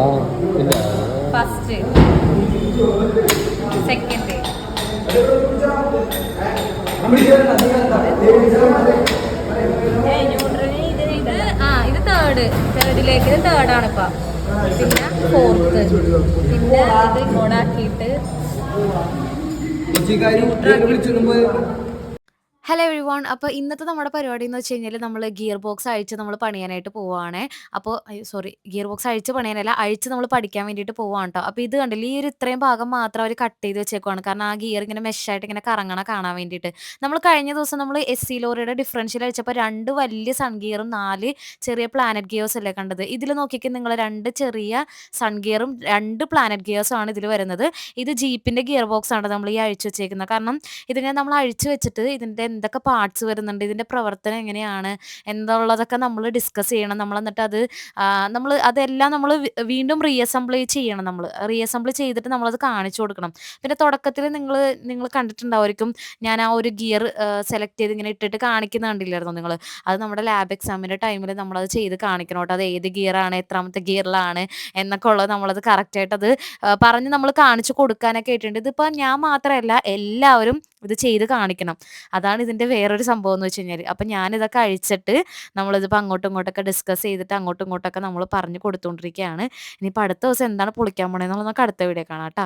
ആ ഇല്ല first second ഇത് ഇത് തേർഡിലേക്ക് ഇത് തേർഡാണ് ഇപ്പം. പിന്നെ ഫോർത്ത്, പിന്നെ ഇത് ഇങ്ങോട്ടാക്കിയിട്ട് ഹലോ എവരി വൺ. അപ്പോൾ ഇന്നത്തെ നമ്മുടെ പരിപാടി എന്ന് വെച്ച് കഴിഞ്ഞാൽ നമ്മൾ ഗിയർ ബോക്സ് അഴിച്ച് നമ്മൾ പണിയാനായിട്ട് പോവുകയാണ്. അപ്പോൾ സോറി, ഗിയർ ബോക്സ് അഴിച്ച് പണിയാനല്ല, അഴിച്ച് നമ്മൾ പഠിക്കാൻ വേണ്ടിയിട്ട് പോവുകയാണ് കേട്ടോ. അപ്പോൾ ഇത് കണ്ടില്ല, ഈ ഒരു ഇത്രയും ഭാഗം മാത്രം അവർ കട്ട് ചെയ്ത് വെച്ചേക്കുവാണ്. കാരണം ആ ഗിയർ ഇങ്ങനെ മെഷായിട്ട് ഇങ്ങനെ കറങ്ങണ കാണാൻ വേണ്ടിയിട്ട്. നമ്മൾ കഴിഞ്ഞ ദിവസം നമ്മൾ എസ് സി ലോറിയുടെ ഡിഫറൻഷ്യൽ അഴിച്ചപ്പോൾ 2 വലിയ സൺ ഗിയറും 4 ചെറിയ പ്ലാനറ്റ് ഗിയേഴ്സ് അല്ലേ കണ്ടത്. ഇതിൽ നോക്കിയൊക്കെ നിങ്ങൾ 2 ചെറിയ സൺ ഗിയറും 2 പ്ലാനറ്റ് ഗിയേഴ്സും ആണ് ഇതിൽ വരുന്നത്. ഇത് ജീപ്പിൻ്റെ ഗിയർ ബോക്സ് ആണ് നമ്മൾ ഈ അഴിച്ച് വെച്ചേക്കുന്നത്. കാരണം ഇതിങ്ങനെ നമ്മൾ അഴിച്ചു വെച്ചിട്ട് ഇതിൻ്റെ എന്തൊക്കെ പാർട്സ് വരുന്നുണ്ട്, ഇതിൻ്റെ പ്രവർത്തനം എങ്ങനെയാണ് എന്നുള്ളതൊക്കെ നമ്മൾ ഡിസ്കസ് ചെയ്യണം. നമ്മൾ എന്നിട്ട് അത് നമ്മൾ അതെല്ലാം നമ്മൾ വീണ്ടും റീഅസംബിൾ ചെയ്യണം. നമ്മൾ റീഅസംബിൾ ചെയ്തിട്ട് നമ്മളത് കാണിച്ചു കൊടുക്കണം. പിന്നെ തുടക്കത്തിൽ നിങ്ങൾ കണ്ടിട്ടുണ്ടാവുമായിരിക്കും, ഞാൻ ആ ഒരു ഗിയർ സെലക്ട് ചെയ്ത് ഇങ്ങനെ ഇട്ടിട്ട് കാണിക്കുന്ന കണ്ടില്ലായിരുന്നോ നിങ്ങൾ? അത് നമ്മുടെ ലാബ് എക്സാമിൻ്റെ ടൈമിൽ നമ്മളത് ചെയ്ത് കാണിക്കണം കേട്ടോ. അത് ഏത് ഗിയറാണ്, എത്രാമത്തെ ഗിയറിലാണ് എന്നൊക്കെ ഉള്ളത് നമ്മളത് കറക്റ്റായിട്ട് അത് പറഞ്ഞ് നമ്മൾ കാണിച്ചു കൊടുക്കാനൊക്കെ ആയിട്ടുണ്ട്. ഇതിപ്പോൾ ഞാൻ മാത്രമല്ല, എല്ലാവരും ഇത് ചെയ്ത് കാണിക്കണം. അതാണ് ഇതിൻ്റെ വേറൊരു സംഭവം എന്ന് വെച്ച് കഴിഞ്ഞാൽ. അപ്പം ഞാനിതൊക്കെ അഴിച്ചിട്ട് നമ്മളിതിപ്പോൾ അങ്ങോട്ടും ഇങ്ങോട്ടൊക്കെ ഡിസ്കസ് ചെയ്തിട്ട് അങ്ങോട്ടും ഇങ്ങോട്ടൊക്കെ നമ്മൾ പറഞ്ഞു കൊടുത്തുകൊണ്ടിരിക്കുകയാണ്. ഇനിയിപ്പോൾ അടുത്ത ദിവസം എന്താണ് പൊളിക്കാൻ പോണേന്നുള്ളത് നമുക്ക് അടുത്ത വീഡിയോ കാണാം കേട്ടോ.